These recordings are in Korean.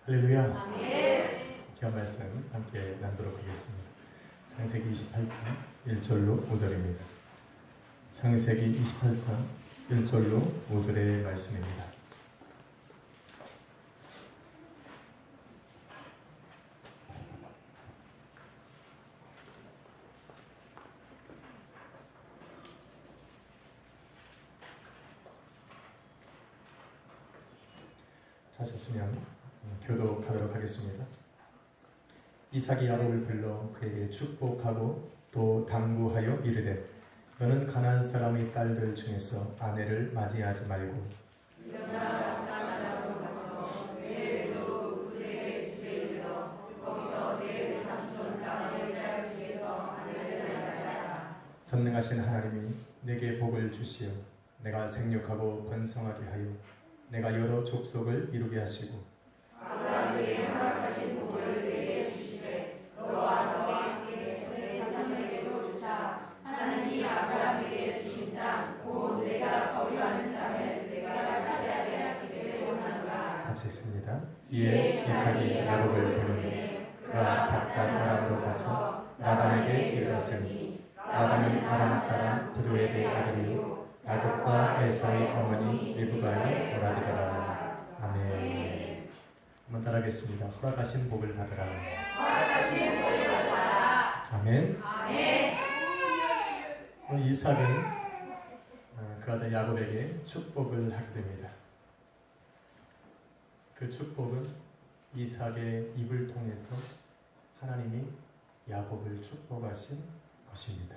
할렐루야. 아멘. 귀한 말씀 함께 나누도록 하겠습니다. 창세기 28장 1절로 5절입니다. 창세기 28장 1절로 5절의 말씀입니다. 찾으셨으면 교독하도록 하겠습니다. 이삭이 야곱을 불러 그에게 축복하고 또 당부하여 이르되 너는 가나안 사람의 딸들 중에서 아내를 맞이하지 말고 전능하신 하나님이 내게 복을 주시어 내가 생육하고 번성하게 하여 내가 여러 족속을 이루게 하시고 아브라함에게 허락하신 복을 내게 주시되 너와 너와 함께 내 자손에게도 주사 하나님이 아브라함에게 주신 땅 곧 내가 거류하는 땅을 내가 차지하게 하시기를 원하노라. 같이 있습니다. 이에 이삭이 야곱을 부르니 그가 바깥 아람으로 가서 라반에게 이르렀으니 라반은 아람 사람 부두엘의 아들이요 야곱과 에사의 어머니 리브가의 오라비더라. 아멘. 한번 따라하겠습니다. 허락하신 복을 받으라. 허락하신 복을 받으라. 아멘. 아멘. 이삭은 그 아들 야곱에게 축복을 하게 됩니다. 그 축복은 이삭의 입을 통해서 하나님이 야곱을 축복하신 것입니다.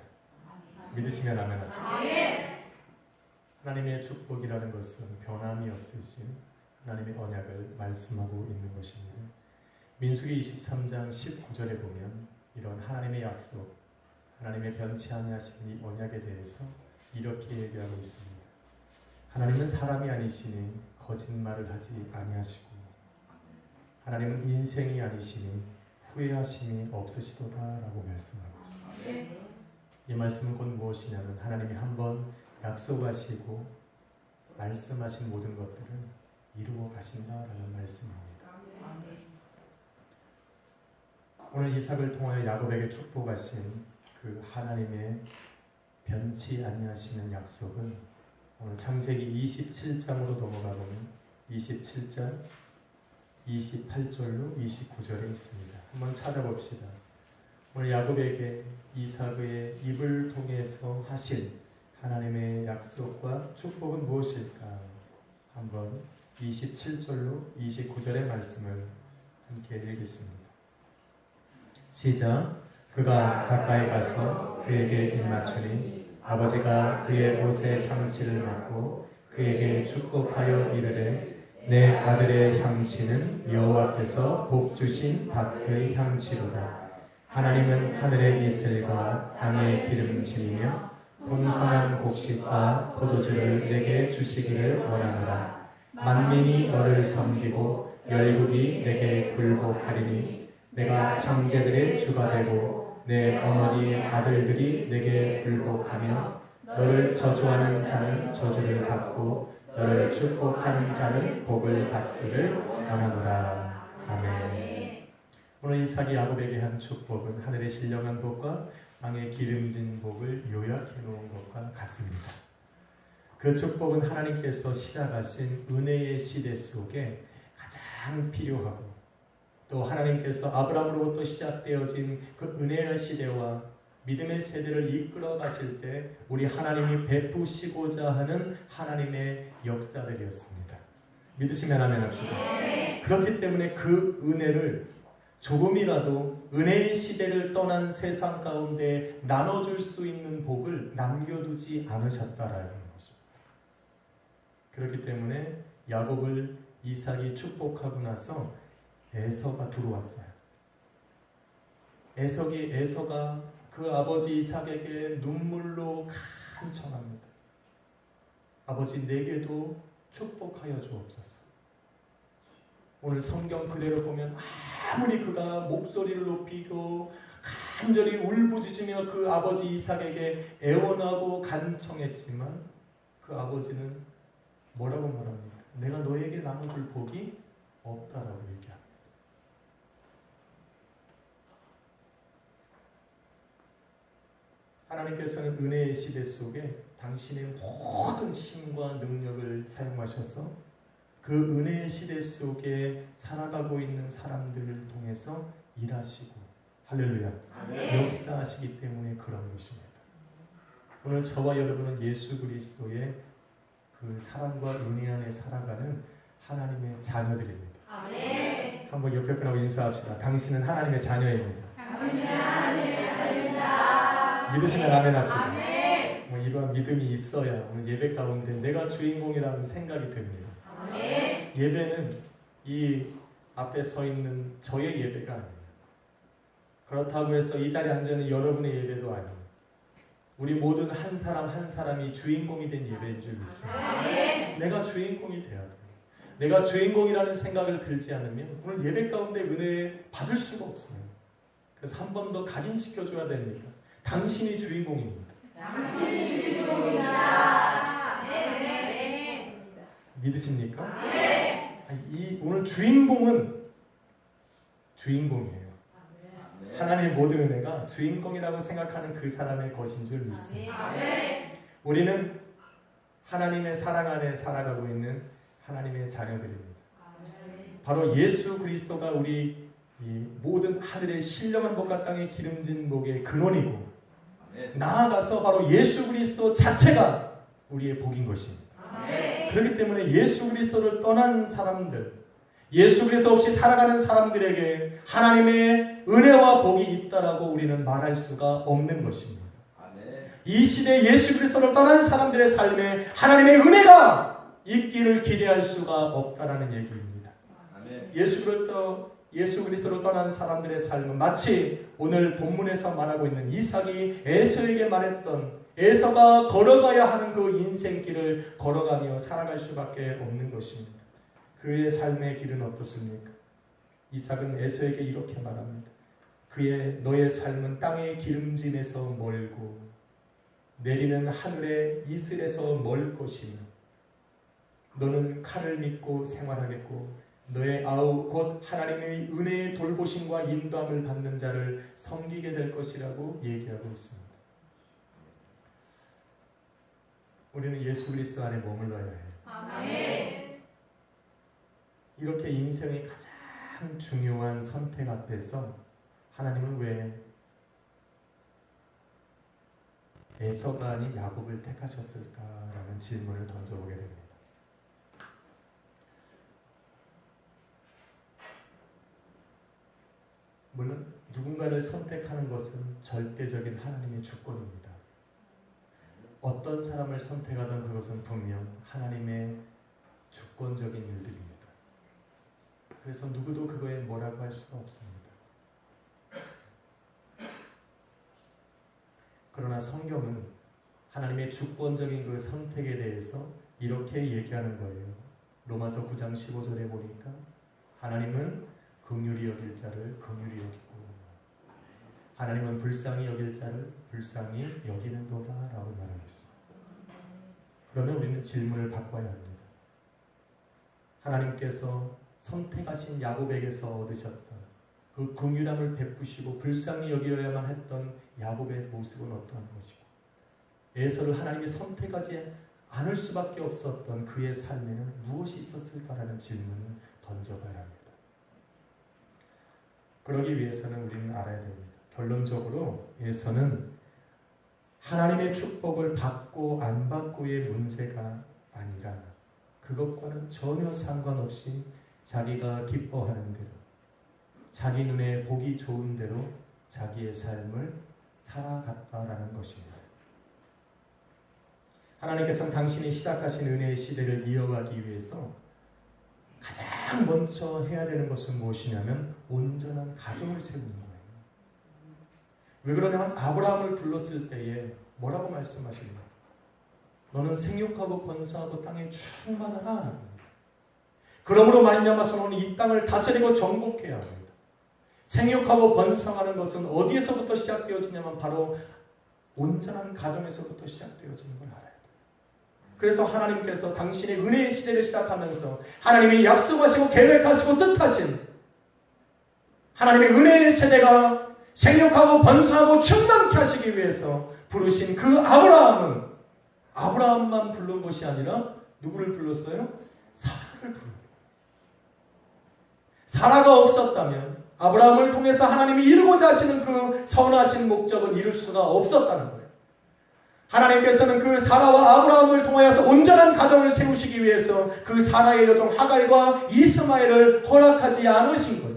믿으시면 아멘 하시죠. 아멘. 하나님의 축복이라는 것은 변함이 없으신 하나님의 언약을 말씀하고 있는 것입니다. 민수기 23장 19절에 보면 이런 하나님의 약속, 하나님의 변치 아니하신 이 언약에 대해서 이렇게 얘기하고 있습니다. 하나님은 사람이 아니시니 거짓말을 하지 아니하시고 하나님은 인생이 아니시니 후회하심이 없으시도다라고 말씀하고 있습니다. 이 말씀은 곧 무엇이냐면 하나님이 한번 약속하시고 말씀하신 모든 것들은 이루어 가신다라는 말씀입니다. 오늘 이삭을 통하여 야곱에게 축복하신 그 하나님의 변치 아니하시는 약속은 오늘 창세기 27장으로 넘어가 보면 27장 28절로 29절에 있습니다. 한번 찾아봅시다. 오늘 야곱에게 이삭의 입을 통해서 하신 하나님의 약속과 축복은 무엇일까? 한번 27절로 29절의 말씀을 함께 읽겠습니다. 시작. 그가 가까이 가서 그에게 입맞추니 아버지가 그의 옷에 향취를 맡고 그에게 축복하여 이르되 내 아들의 향취는 여호와께서 복 주신 밭의 향취로다. 하나님은 하늘의 이슬과 땅의 기름짐이며 풍성한 곡식과 포도주를 내게 주시기를 원하노라. 만민이 너를 섬기고 열국이 내게 굴복하리니 내가 형제들의 주가 되고 내 어머니의 아들들이 내게 굴복하며 너를 저주하는 자는 저주를 받고 너를 축복하는 자는 복을 받기를 원하노라. 아멘. 오늘 이삭이 야곱에게 한 축복은 하늘의 신령한 복과 땅의 기름진 복을 요약해 놓은 것과 같습니다. 그 축복은 하나님께서 시작하신 은혜의 시대 속에 가장 필요하고 또 하나님께서 아브라함으로부터 시작되어진 그 은혜의 시대와 믿음의 세대를 이끌어 가실 때 우리 하나님이 베푸시고자 하는 하나님의 역사들이었습니다. 믿으시면 아멘 합시다. 그렇기 때문에 그 은혜를 조금이라도 은혜의 시대를 떠난 세상 가운데 나눠줄 수 있는 복을 남겨두지 않으셨다라는 것입니다. 그렇기 때문에 야곱을 이삭이 축복하고 나서 에서가 들어왔어요. 에서가 그 아버지 이삭에게 눈물로 간청합니다. 아버지 내게도 축복하여 주옵소서. 오늘 성경 그대로 보면 아무리 그가 목소리를 높이고 간절히 울부짖으며 그 아버지 이삭에게 애원하고 간청했지만 그 아버지는 뭐라고 말합니까? 내가 너에게 나눠줄 복이 없다라고 얘기합니다. 하나님께서는 은혜의 시대 속에 당신의 모든 힘과 능력을 사용하셔서 그 은혜의 시대 속에 살아가고 있는 사람들을 통해서 일하시고 할렐루야 역사하시기 때문에 그런 것입니다. 오늘 저와 여러분은 예수 그리스도의 그 사랑과 은혜 안에 살아가는 하나님의 자녀들입니다. 아멘. 한번 옆에 분하고 인사합시다. 당신은 하나님의 자녀입니다. 당신은 하나님의 자녀입니다. 믿으시면 아멘 합시다. 아멘. 뭐 이러한 믿음이 있어야 오늘 예배 가운데 내가 주인공이라는 생각이 듭니다. 아멘. 예배는 이 앞에 서 있는 저의 예배가 아니에요. 그렇다고 해서 이 자리에 앉아 있는 여러분의 예배도 아니에요. 우리 모든 한 사람 한 사람이 주인공이 된 예배인 줄 믿습니다. 아멘. 내가 주인공이 돼야 돼요. 내가 주인공이라는 생각을 들지 않으면 오늘 예배 가운데 은혜 받을 수가 없어요. 그래서 한 번 더 각인시켜줘야 됩니다. 당신이 주인공입니다. 당신이 주인공입니다. 네. 믿으십니까? 네. 이 오늘 주인공은 주인공이에요. 하나님의 모든 은혜가 주인공이라고 생각하는 그 사람의 것인 줄 믿습니다. 우리는 하나님의 사랑 안에 살아가고 있는 하나님의 자녀들입니다. 바로 예수 그리스도가 우리 이 모든 하늘의 신령한 복과 땅의 기름진 복의 근원이고 나아가서 바로 예수 그리스도 자체가 우리의 복인 것입니다. 그렇기 때문에 예수 그리스도를 떠난 사람들, 예수 그리스도 없이 살아가는 사람들에게 하나님의 은혜와 복이 있다라고 우리는 말할 수가 없는 것입니다. 이 시대에 예수 그리스도를 떠난 사람들의 삶에 하나님의 은혜가 있기를 기대할 수가 없다라는 얘기입니다. 예수 그리스도를 떠난 사람들의 삶은 마치 오늘 본문에서 말하고 있는 이삭이 에서에게 말했던 에서가 걸어가야 하는 그 인생길을 걸어가며 살아갈 수밖에 없는 것입니다. 그의 삶의 길은 어떻습니까? 이삭은 에서에게 이렇게 말합니다. 너의 삶은 땅의 기름짐에서 멀고 내리는 하늘의 이슬에서 멀 것이며 너는 칼을 믿고 생활하겠고 너의 아우 곧 하나님의 은혜의 돌보심과 인도함을 받는 자를 섬기게 될 것이라고 얘기하고 있습니다. 우리는 예수 그리스도 안에 머물러야 해요. 아멘. 이렇게 인생의 가장 중요한 선택 앞에서 하나님은 왜 에서가 아닌 야곱을 택하셨을까라는 질문을 던져보게 됩니다. 물론 누군가를 선택하는 것은 절대적인 하나님의 주권입니다. 어떤 사람을 선택하든 그것은 분명 하나님의 주권적인 일들입니다. 그래서 누구도 그거에 뭐라고 할 수가 없습니다. 그러나 성경은 하나님의 주권적인 그 선택에 대해서 이렇게 얘기하는 거예요. 로마서 9장 15절에 보니까 하나님은 긍휼히 여길 자를 긍휼히 여기고 하나님은 불쌍히 여길 자를 불쌍히 여기는도다 라고 말하고 있습니다. 그러면 우리는 질문을 바꿔야 합니다. 하나님께서 선택하신 야곱에게서 얻으셨던 그 긍휼함을 베푸시고 불쌍히 여겨야만 했던 야곱의 모습은 어떠한 것이고 에서를 하나님이 선택하지 않을 수밖에 없었던 그의 삶에는 무엇이 있었을까라는 질문을 던져봐야 합니다. 그러기 위해서는 우리는 알아야 됩니다. 결론적으로 에서는 하나님의 축복을 받고 안 받고의 문제가 아니라 그것과는 전혀 상관없이 자기가 기뻐하는 대로 자기 눈에 보기 좋은 대로 자기의 삶을 살아갔다라는 것입니다. 하나님께서는 당신이 시작하신 은혜의 시대를 이어가기 위해서 가장 먼저 해야 되는 것은 무엇이냐면 온전한 가정을 세우는 거예요. 왜 그러냐면 아브라함을 불렀을 때에 뭐라고 말씀하십니까? 너는 생육하고 번성하고 땅에 충만하라. 그러므로 말미암아서 너는 이 땅을 다스리고 정복해야 합니다. 생육하고 번성하는 것은 어디에서부터 시작되어지냐면 바로 온전한 가정에서부터 시작되어지는 걸 알아요. 그래서 하나님께서 당신의 은혜의 시대를 시작하면서 하나님이 약속하시고 계획하시고 뜻하신 하나님의 은혜의 세대가 생육하고 번성하고 충만케 하시기 위해서 부르신 그 아브라함은 아브라함만 부른 것이 아니라 누구를 불렀어요? 사라를 부른. 사라가 없었다면 아브라함을 통해서 하나님이 이루고자 하시는 그 선하신 목적은 이룰 수가 없었다는 거예요. 하나님께서는 그 사라와 아브라함을 통하여서 온전한 가정을 세우시기 위해서 그 사라의 여종 하갈과 이스마엘을 허락하지 않으신 거예요.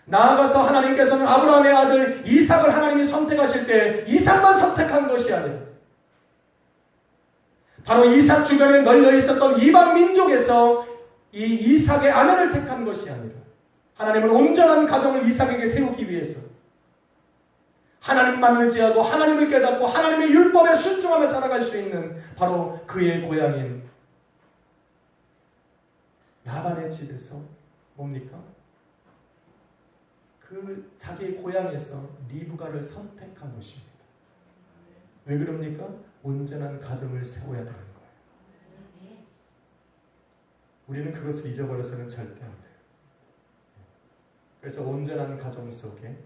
나아가서 하나님께서는 아브라함의 아들 이삭을 하나님이 선택하실 때 이삭만 선택한 것이 아니라 바로 이삭 주변에 널려 있었던 이방 민족에서 이 이삭의 아내를 택한 것이 아니라 하나님은 온전한 가정을 이삭에게 세우기 위해서 하나님만 의지하고 하나님을 깨닫고 하나님의 율법에 순종하며 살아갈 수 있는 바로 그의 고향인 라반의 집에서 뭡니까? 그 자기의 고향에서 리브가를 선택한 것입니다. 왜 그럽니까? 온전한 가정을 세워야 되는 거예요. 우리는 그것을 잊어버려서는 절대 안 돼요. 그래서 온전한 가정 속에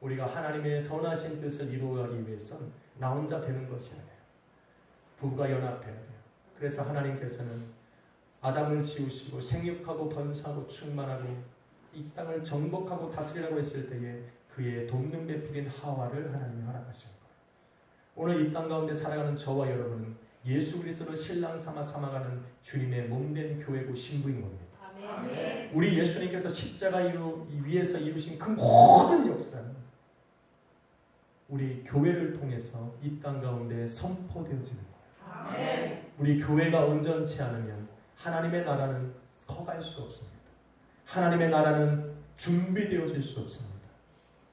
우리가 하나님의 선하신 뜻을 이루어가기 위해서는 나 혼자 되는 것이 아니에요. 부부가 연합해야 돼요. 그래서 하나님께서는 아담을 지으시고 생육하고 번성하고 충만하고 이 땅을 정복하고 다스리라고 했을 때에 그의 돕는 배필인 하와를 하나님이 허락하신 거예요. 오늘 이 땅 가운데 살아가는 저와 여러분은 예수 그리스도를 신랑 삼아 삼아가는 주님의 몸된 교회고 신부인 겁니다. 아멘. 우리 예수님께서 십자가 위에서 이루신 그 모든 역사는 우리 교회를 통해서 이 땅 가운데 선포되어지는 거예요. 아멘. 우리 교회가 온전치 않으면 하나님의 나라는 커갈 수 없습니다. 하나님의 나라는 준비되어질 수 없습니다.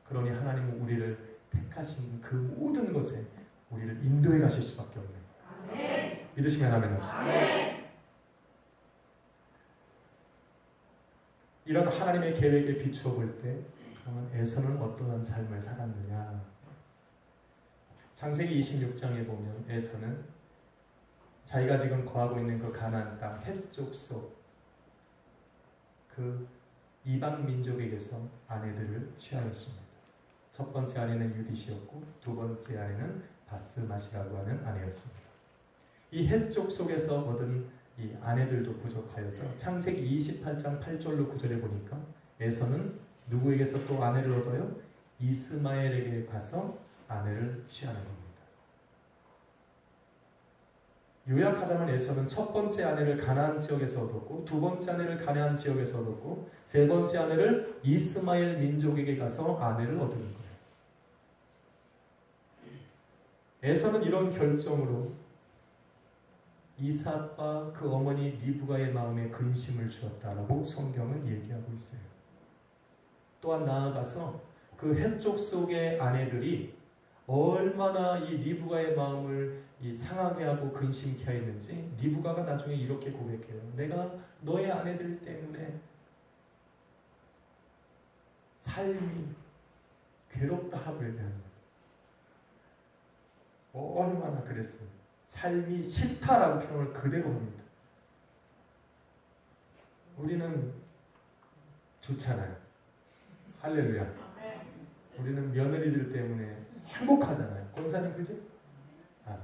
그러니 하나님은 우리를 택하신 그 모든 것에 우리를 인도해 가실 수밖에 없는 거예요. 아멘. 믿으시면 아멘 합시다. 아멘. 이런 하나님의 계획에 비추어 볼 때 그러면 에서는 어떠한 삶을 살았느냐. 창세기 26장에 보면 에서는 자기가 지금 거하고 있는 그 가나안 땅 헷 족속 그 이방 민족에게서 아내들을 취하였습니다. 첫 번째 아내는 유디시였고 두 번째 아내는 바스맛이라고 하는 아내였습니다. 이 헷 족속에서 얻은 이 아내들도 부족하여서 창세기 28장 8절로 9절에 보니까 에서는 누구에게서 또 아내를 얻어요? 이스마엘에게 가서 아내를 취하는 겁니다. 요약하자면 에서는 첫 번째 아내를 가나안 지역에서 얻었고 두 번째 아내를 가나안 지역에서 얻었고 세 번째 아내를 이스마엘 민족에게 가서 아내를 얻은 거예요. 에서는 이런 결정으로 이삭과 그 어머니 리브가의 마음에 근심을 주었다라고 성경은 얘기하고 있어요. 또한 나아가서 그 헷족 속의 아내들이 얼마나 이 리브가의 마음을 상하게 하고 근심케 했는지 리브가가 나중에 이렇게 고백해요. 내가 너의 아내들 때문에 삶이 괴롭다라고 얘기하는 거예요. 얼마나 그랬어요. 삶이 싫다라고 표현을 그대로 합니다. 우리는 좋잖아요. 할렐루야. 우리는 며느리들 때문에 행복하잖아요. 권사님 그죠? 아멘.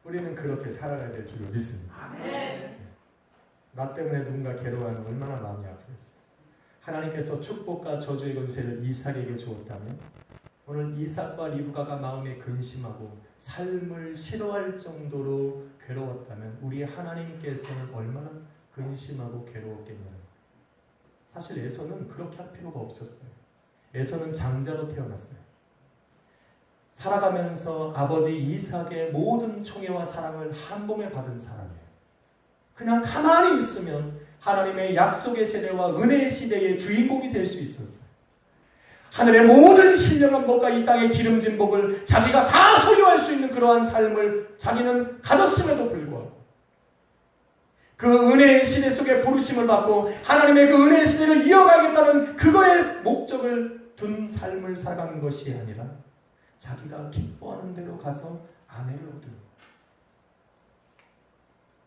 우리는 그렇게 살아가야 될 줄을 믿습니다. 아멘. 나 때문에 누군가 괴로워하면 얼마나 마음이 아프겠어요. 하나님께서 축복과 저주의 권세를 이삭에게 주었다면 오늘 이삭과 리브가가 마음에 근심하고 삶을 싫어할 정도로 괴로웠다면 우리 하나님께서는 얼마나 근심하고 괴로웠겠냐는. 사실 에서는 그렇게 할 필요가 없었어요. 에서는 장자로 태어났어요. 살아가면서 아버지 이삭의 모든 총애와 사랑을 한 몸에 받은 사람이에요. 그냥 가만히 있으면 하나님의 약속의 세대와 은혜의 시대의 주인공이 될 수 있었어요. 하늘의 모든 신령한 복과 이 땅의 기름진 복을 자기가 다 소유할 수 있는 그러한 삶을 자기는 가졌음에도 불구하고 그 은혜의 시대 속에 부르심을 받고 하나님의 그 은혜의 시대를 이어가겠다는 그거의 목적을 둔 삶을 살아가는 것이 아니라 자기가 기뻐하는 대로 가서 아내를 얻은.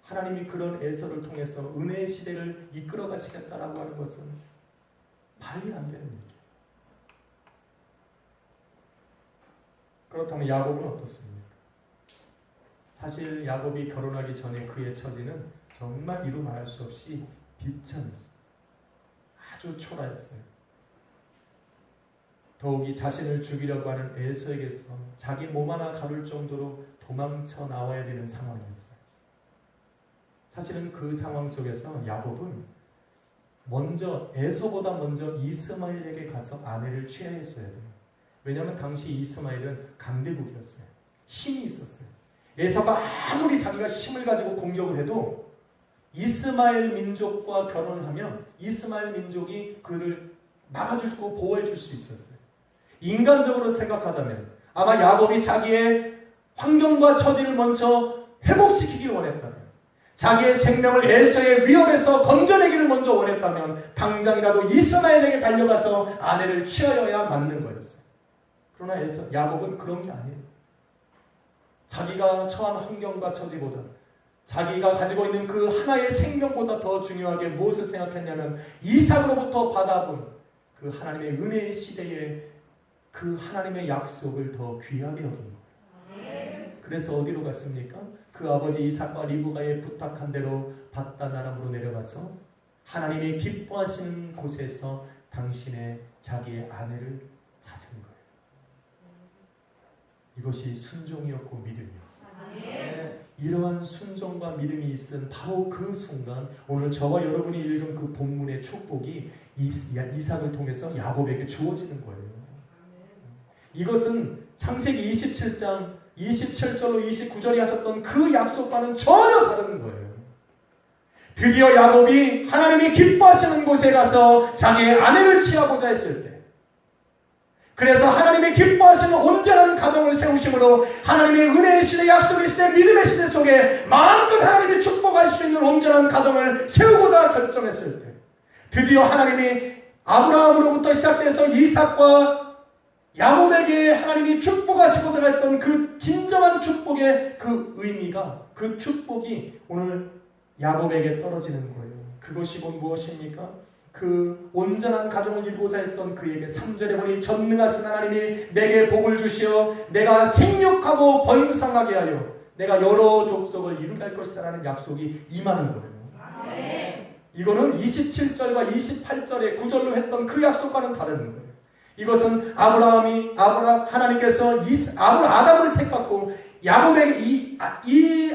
하나님이 그런 에서를 통해서 은혜의 시대를 이끌어 가시겠다라고 하는 것은 말이 안 되는 얘기예요. 그렇다면 야곱은 어떻습니까? 사실 야곱이 결혼하기 전에 그의 처지는 정말 이루 말할 수 없이 비참했어요. 아주 초라했어요. 더욱이 자신을 죽이려고 하는 에서에게서 자기 몸 하나 가둘 정도로 도망쳐 나와야 되는 상황이었어요. 사실은 그 상황 속에서 야곱은 에서보다 먼저 이스마엘에게 가서 아내를 취해야 했어야 돼요. 왜냐하면 당시 이스마엘은 강대국이었어요. 힘이 있었어요. 에서가 아무리 자기가 힘을 가지고 공격을 해도 이스마엘 민족과 결혼을 하면 이스마엘 민족이 그를 막아주고 보호해 줄 수 있었어요. 인간적으로 생각하자면 아마 야곱이 자기의 환경과 처지를 먼저 회복시키기를 원했다면, 자기의 생명을 에서의 위협에서 건져내기를 먼저 원했다면 당장이라도 이스마엘에게 달려가서 아내를 취하여야 맞는 거였어요. 그러나 야곱은 그런 게 아니에요. 자기가 처한 환경과 처지보다, 자기가 가지고 있는 그 하나의 생명보다 더 중요하게 무엇을 생각했냐면 이삭으로부터 받아본 그 하나님의 은혜의 시대에 그 하나님의 약속을 더 귀하게 여긴 거예요. 그래서 어디로 갔습니까? 그 아버지 이삭과 리브가의 부탁한 대로 밧단 아람으로 내려가서 하나님이 기뻐하시는 곳에서 당신의 자기의 아내를 찾은 거예요. 이것이 순종이었고 믿음이었어요. 이러한 순종과 믿음이 있은 바로 그 순간, 오늘 저와 여러분이 읽은 그 본문의 축복이 이삭을 통해서 야곱에게 주어지는 거예요. 이것은 창세기 27장 27절로 29절이 하셨던 그 약속과는 전혀 다른 거예요. 드디어 야곱이 하나님이 기뻐하시는 곳에 가서 자기의 아내를 취하고자 했을 때, 그래서 하나님이 기뻐하시는 온전한 가정을 세우심으로 하나님의 은혜의 시대, 약속의 시대, 믿음의 시대 속에 마음껏 하나님이 축복할 수 있는 온전한 가정을 세우고자 결정했을 때, 드디어 하나님이 아브라함으로부터 시작돼서 이삭과 야곱에게 하나님이 축복하시고자 했던 그 진정한 축복의 그 의미가, 그 축복이 오늘 야곱에게 떨어지는 거예요. 그것이 곧 무엇입니까? 그 온전한 가정을 이루고자 했던 그에게 3절에 보니 전능하신 하나님이 내게 복을 주시어 내가 생육하고 번성하게 하여 내가 여러 족속을 이루게 할 것이다 라는 약속이 임하는 거예요. 이거는 27절과 28절의 9절로 했던 그 약속과는 다른 거예요. 이것은 하나님께서 아담을 택했고 야곱에게 이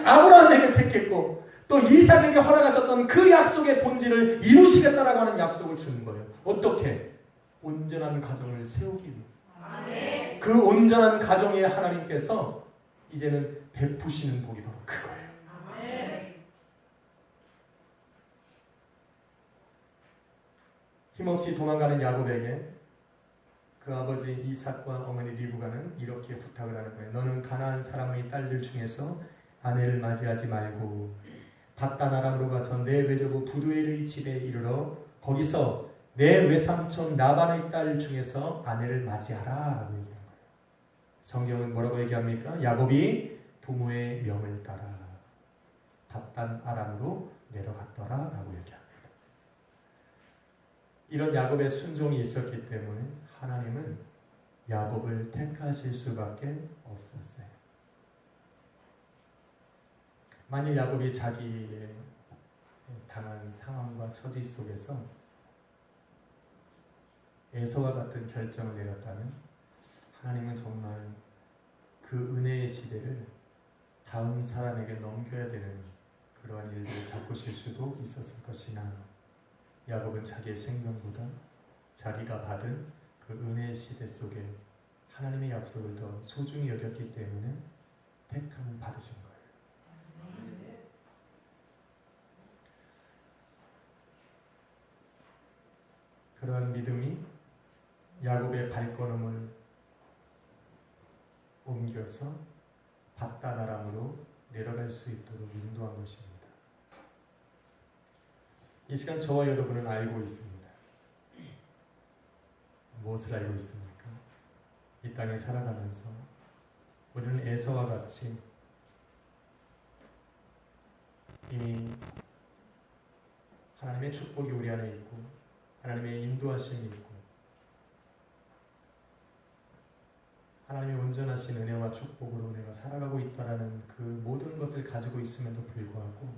아브라함에게 택했고 또 이삭에게 허락하셨던 그 약속의 본질을 이루시겠다라고 하는 약속을 주는 거예요. 어떻게? 온전한 가정을 세우기 위해서. 그 온전한 가정에 하나님께서 이제는 베푸시는 복이 바로 그거예요. 힘없이 도망가는 야곱에게 그 아버지 이삭과 어머니 리브가는 이렇게 부탁을 하는 거예요. 너는 가나안 사람의 딸들 중에서 아내를 맞이하지 말고 밧단 아람으로 가서 내 외조부 부두엘의 집에 이르러 거기서 내 외삼촌 라반의 딸 중에서 아내를 맞이하라 라고 얘기하는 거예요. 성경은 뭐라고 얘기합니까? 야곱이 부모의 명을 따라 밧단 아람으로 내려갔더라 라고 얘기합니다. 이런 야곱의 순종이 있었기 때문에 하나님은 야곱을 택하실 수밖에 없었어요. 만일 야곱이 자기의 당한 상황과 처지 속에서 에서와 같은 결정을 내렸다면 하나님은 정말 그 은혜의 시대를 다음 사람에게 넘겨야 되는 그러한 일들을 겪으실 수도 있었을 것이나 야곱은 자기의 생명보다 자기가 받은 그 은혜의 시대 속에 하나님의 약속을 더 소중히 여겼기 때문에 택함을 받으신 거예요. 그러한 믿음이 야곱의 발걸음을 옮겨서 밧단 아람으로 내려갈 수 있도록 인도한 것입니다. 이 시간 저와 여러분은 알고 있습니다. 무엇을 알고 있습니까? 이 땅에 살아가면서 우리는 에서와 같이 이미 하나님의 축복이 우리 안에 있고 하나님의 인도하심이 있고 하나님의 온전하신 은혜와 축복으로 내가 살아가고 있다라는 그 모든 것을 가지고 있음에도 불구하고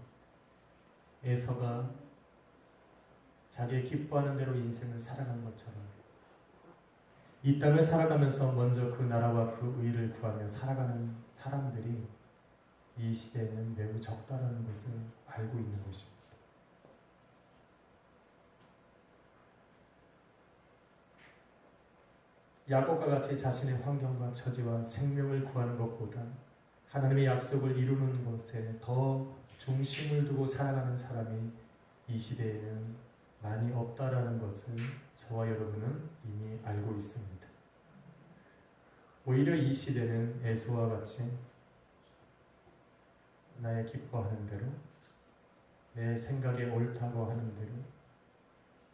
에서가 자기의 기뻐하는 대로 인생을 살아간 것처럼 이 땅을 살아가면서 먼저 그 나라와 그 의를 구하며 살아가는 사람들이 이 시대에는 매우 적다라는 것을 알고 있는 것입니다. 야곱과 같이 자신의 환경과 처지와 생명을 구하는 것보다 하나님의 약속을 이루는 것에 더 중심을 두고 살아가는 사람이 이 시대에는 많이 없다라는 것을 저와 여러분은 이미 알고 있습니다. 오히려 이 시대는 에서와 같이 나의 기뻐하는 대로, 내 생각에 옳다고 하는 대로,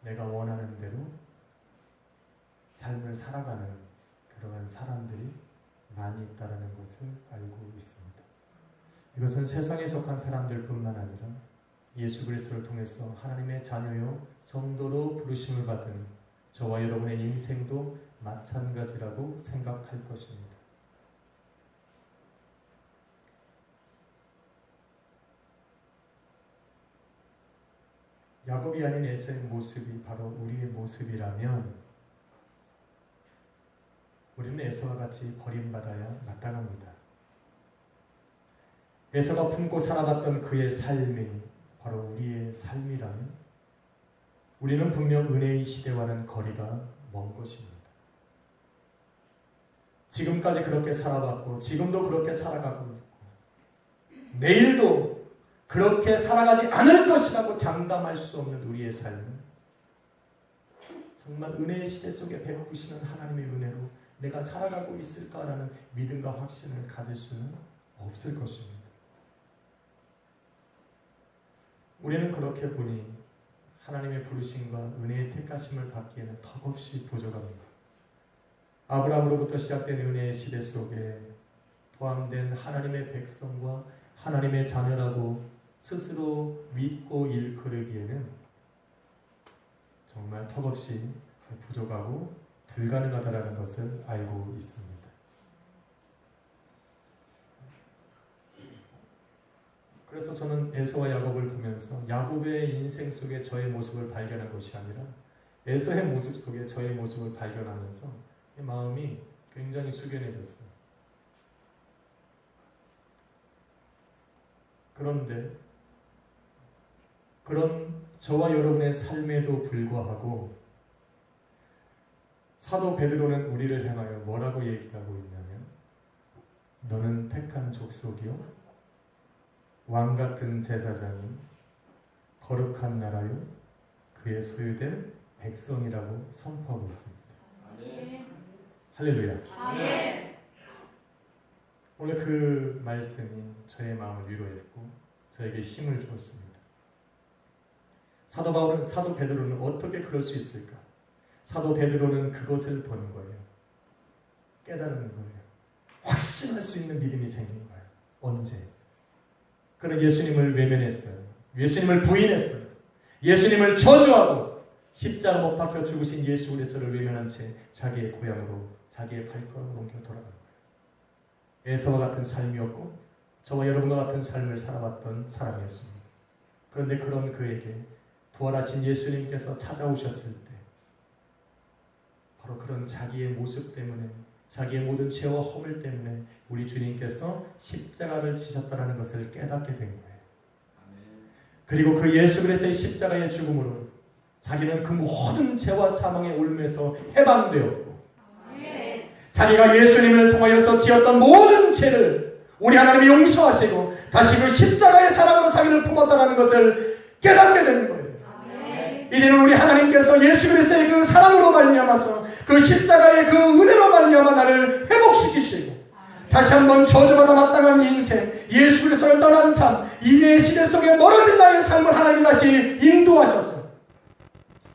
내가 원하는 대로 삶을 살아가는 그러한 사람들이 많이 있다는 것을 알고 있습니다. 이것은 세상에 속한 사람들뿐만 아니라 예수 그리스도를 통해서 하나님의 자녀요 성도로 부르심을 받은 저와 여러분의 인생도 마찬가지라고 생각할 것입니다. 야곱이 아닌 에서의 모습이 바로 우리의 모습이라면 우리는 에서와 같이 버림받아야 마땅합니다. 에서가 품고 살아갔던 그의 삶이 바로 우리의 삶이라면 우리는 분명 은혜의 시대와는 거리가 먼 것입니다. 지금까지 그렇게 살아왔고 지금도 그렇게 살아가고 있고 내일도 그렇게 살아가지 않을 것이라고 장담할 수 없는 우리의 삶은 정말 은혜의 시대 속에 베푸시는 하나님의 은혜로 내가 살아가고 있을까라는 믿음과 확신을 가질 수는 없을 것입니다. 우리는 그렇게 보니 하나님의 부르심과 은혜의 택하심을 받기에는 턱없이 부족합니다. 아브라함으로부터 시작된 은혜의 시대 속에 포함된 하나님의 백성과 하나님의 자녀라고 스스로 믿고 일컬기에는 정말 턱없이 부족하고 불가능하다는 것을 알고 있습니다. 그래서 저는 에서와 야곱을 보면서 야곱의 인생 속에 저의 모습을 발견한 것이 아니라 에서의 모습 속에 저의 모습을 발견하면서 마음이 굉장히 숙연해졌어요. 그런데 그런 저와 여러분의 삶에도 불구하고 사도 베드로는 우리를 향하여 뭐라고 얘기하고 있냐면 너는 택한 족속이요 왕같은 제사장이 거룩한 나라요 그의 소유된 백성이라고 선포하고 있습니다. 아멘. 할렐루야. 아멘. 오늘 그 말씀이 저의 마음을 위로했고 저에게 힘을 주었습니다. 사도 베드로는 어떻게 그럴 수 있을까? 사도 베드로는 그것을 본 거예요. 깨달은 거예요. 확신할 수 있는 믿음이 생긴 거예요. 언제? 그는 예수님을 외면했어요. 예수님을 부인했어요. 예수님을 저주하고 십자가 못 박혀 죽으신 예수 그리스도를 외면한 채 자기의 고향으로 자기의 발걸음을 옮겨 돌아간 거예요. 에서와 같은 삶이었고 저와 여러분과 같은 삶을 살아왔던 사람이었습니다. 그런데 그런 그에게 부활하신 예수님께서 찾아오셨을 때 바로 그런 자기의 모습 때문에 자기의 모든 죄와 허물 때문에 우리 주님께서 십자가를 지셨다는 것을 깨닫게 된 거예요. 그리고 그 예수 그리스도의 십자가의 죽음으로 자기는 그 모든 죄와 사망의 올무에서 해방되었고 자기가 예수님을 통하여서 지었던 모든 죄를 우리 하나님이 용서하시고 다시 그 십자가의 사랑으로 자기를 품었다는 것을 깨닫게 되는 거예요. 이제는 우리 하나님께서 예수 그리스도의 그 사랑으로 말미암아서 그 십자가의 그 은혜로 말미암아 나를 회복시키시고 다시 한번 저주받아 마땅한 인생, 예수 그리스도를 떠난 삶, 이의 시대 속에 멀어진 나의 삶을 하나님이 다시 인도하셨어.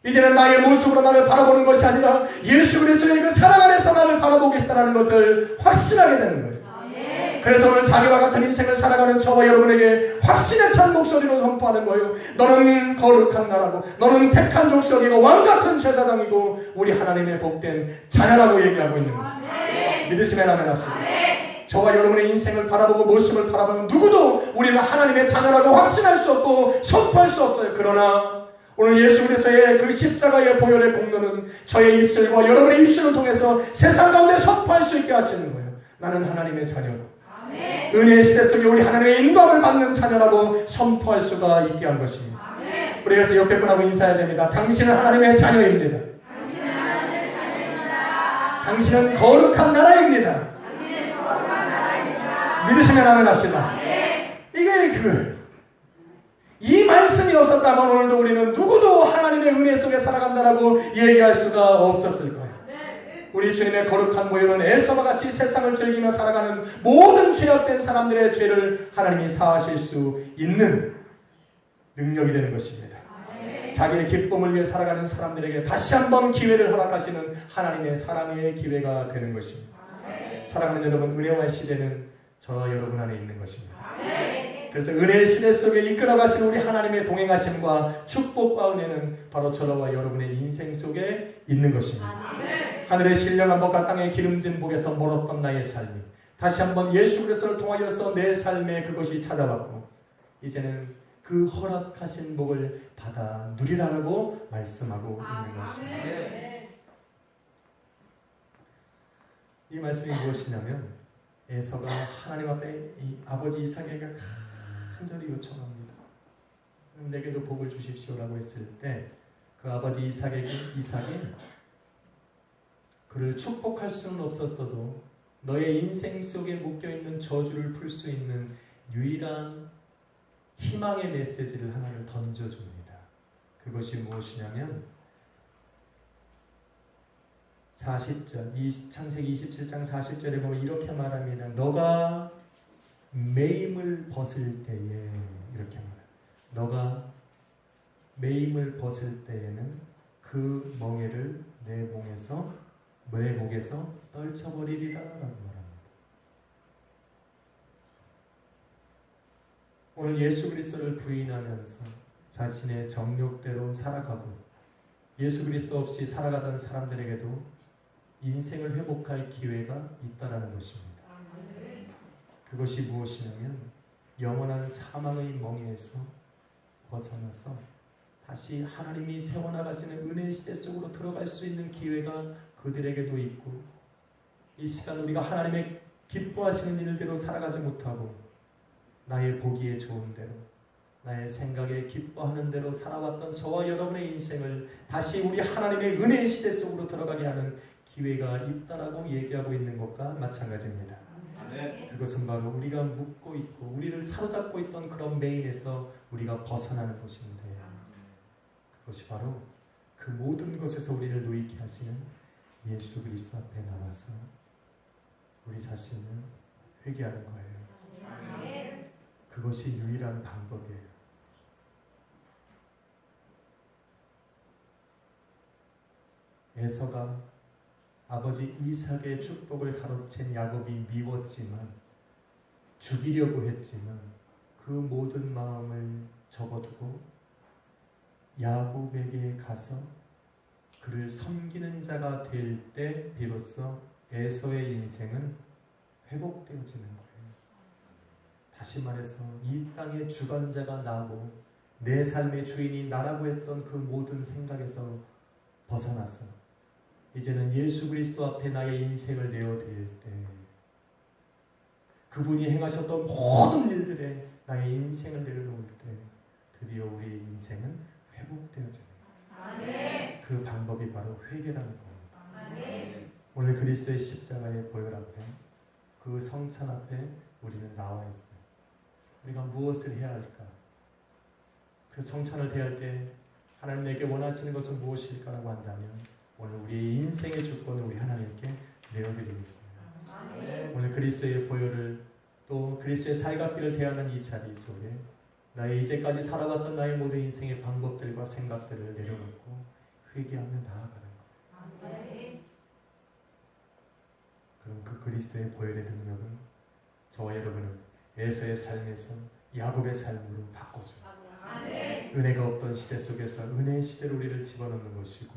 이제는 나의 모습으로 나를 바라보는 것이 아니라 예수 그리스도의 그 사랑 안에서 나를 바라보고 계시다는 것을 확신하게 되는 거예요. 그래서 오늘 자기와 같은 인생을 살아가는 저와 여러분에게 확신에 찬 목소리로 선포하는 거예요. 너는 거룩한 나라고 너는 택한 족속이고 왕같은 제사장이고 우리 하나님의 복된 자녀라고 얘기하고 있는 거예요. 믿으시면 아멘 합시다. 저와 여러분의 인생을 바라보고 모습을 바라보는 누구도 우리는 하나님의 자녀라고 확신할 수 없고 선포할 수 없어요. 그러나 오늘 예수 그리스도의 그 십자가의 보혈의 공로는 저의 입술과 여러분의 입술을 통해서 세상 가운데 선포할 수 있게 하시는 거예요. 나는 하나님의 자녀로, 은혜의 시대 속에 우리 하나님의 인도함을 받는 자녀라고 선포할 수가 있게 한 것입니다. 우리 그래서 옆에 분하고 인사해야 됩니다. 당신은 하나님의 자녀입니다. 당신은 거룩한 나라입니다. 믿으시면 아멘 합시다. 이게 이 말씀이 없었다면 오늘도 우리는 누구도 하나님의 은혜 속에 살아간다라고 얘기할 수가 없었을 거예요. 우리 주님의 거룩한 보혈은 에서와 같이 세상을 즐기며 살아가는 모든 죄악된 사람들의 죄를 하나님이 사하실 수 있는 능력이 되는 것입니다. 자기의 기쁨을 위해 살아가는 사람들에게 다시 한번 기회를 허락하시는 하나님의 사랑의 기회가 되는 것입니다. 사랑하는 여러분, 은혜와의 시대는 저와 여러분 안에 있는 것입니다. 그래서 은혜의 시대 속에 이끌어가신 우리 하나님의 동행하심과 축복과 은혜는 바로 저와 여러분의 인생 속에 있는 것입니다. 하늘의 신령한 복과 땅의 기름진 복에서 멀었던 나의 삶이 다시 한번 예수 그리스도를 통하여서 내 삶에 그것이 찾아왔고 이제는 그 허락하신 복을 받아 누리라고 말씀하고 있는 것입니다. 이 말씀이 무엇이냐면 에서가 하나님 앞에 이 아버지 이삭에게 간절히 요청합니다. 내게도 복을 주십시오라고 했을 때 그 아버지 이삭이 그를 축복할 수는 없었어도 너의 인생 속에 묶여있는 저주를 풀 수 있는 유일한 희망의 메시지를 하나를 던져줍니다. 그것이 무엇이냐면 40절, 창세기 27장 40절에 보면 이렇게 말합니다. 너가 매임을 벗을 때에 이렇게 말합니다. 너가 매임을 벗을 때에는 그 멍에를 내 목에서 떨쳐버리리라 라고 말합니다. 오늘 예수 그리스도를 부인하면서 자신의 정욕대로 살아가고 예수 그리스도 없이 살아가던 사람들에게도 인생을 회복할 기회가 있다라는 것입니다. 그것이 무엇이냐면 영원한 사망의 멍에에서 벗어나서 다시 하나님이 세워나가시는 은혜의 시대 속으로 들어갈 수 있는 기회가 그들에게도 있고 이 시간 우리가 하나님의 기뻐하시는 일대로 살아가지 못하고 나의 보기에 좋은 대로 나의 생각에 기뻐하는 대로 살아왔던 저와 여러분의 인생을 다시 우리 하나님의 은혜의 시대 속으로 들어가게 하는 기회가 있다라고 얘기하고 있는 것과 마찬가지입니다. 그것은 바로 우리가 묶고 있고 우리를 사로잡고 있던 그런 매인에서 우리가 벗어나는 것인데 그것이 바로 그 모든 것에서 우리를 놓이게 하시는 예수 그리스도 앞에 나와서 우리 자신을 회개하는 거예요. 그것이 유일한 방법이에요. 에서가 아버지 이삭의 축복을 가로챈 야곱이 미웠지만 죽이려고 했지만 그 모든 마음을 접어두고 야곱에게 가서 그를 섬기는 자가 될 때 비로소 에서의 인생은 회복되어지는 거예요. 다시 말해서 이 땅의 주관자가 나고 내 삶의 주인이 나라고 했던 그 모든 생각에서 벗어났어. 이제는 예수 그리스도 앞에 나의 인생을 내어드릴 때 그분이 행하셨던 모든 일들에 나의 인생을 내려놓을 때 드디어 우리의 인생은 회복되어지는 거예요. 그 방법이 바로 회개라는 겁니다. 오늘 그리스도의 십자가의 보혈 앞에 그 성찬 앞에 우리는 나와 있어요. 우리가 무엇을 해야 할까? 그 성찬을 대할 때 하나님 내게 원하시는 것은 무엇일까라고 한다면 오늘 우리의 인생의 주권을 우리 하나님께 내어드리는 거예요. 오늘 그리스도의 보혈을 또 그리스도의 살갑기를 대하는 이 자리 속에 나의 이제까지 살아왔던 나의 모든 인생의 방법들과 생각들을 내려놓고 회개하며 나아가는 거예요. 그럼 그 그리스도의 보혈의 능력은 저와 여러분을 에서의 삶에서 야곱의 삶으로 바꿔줘요. 은혜가 없던 시대 속에서 은혜의 시대로 우리를 집어넣는 것이고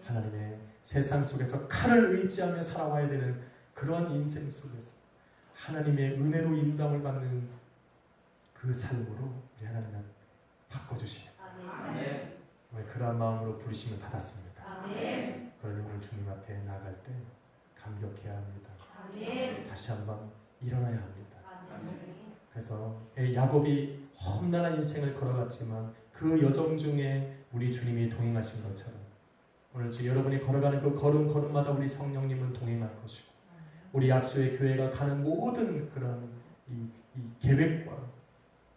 하나님의 세상 속에서 칼을 의지하며 살아와야 되는 그러한 인생 속에서 하나님의 은혜로 인도함을 받는 그 삶으로 우리 하나님은 바꿔주시는 그러한 마음으로 부르심을 받았습니다. 그러니 오늘 주님 앞에 나아갈 때 감격해야 합니다. 다시 한번 일어나야 합니다. 그래서 야곱이 험난한 인생을 걸어갔지만 그 여정 중에 우리 주님이 동행하신 것처럼 오늘 여러분이 걸어가는 그 걸음걸음마다 우리 성령님은 동행할 것이고 우리 약수의 교회가 가는 모든 그런 이 계획과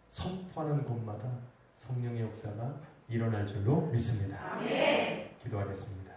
선포하는 곳마다 성령의 역사가 일어날 줄로 믿습니다. 기도하겠습니다.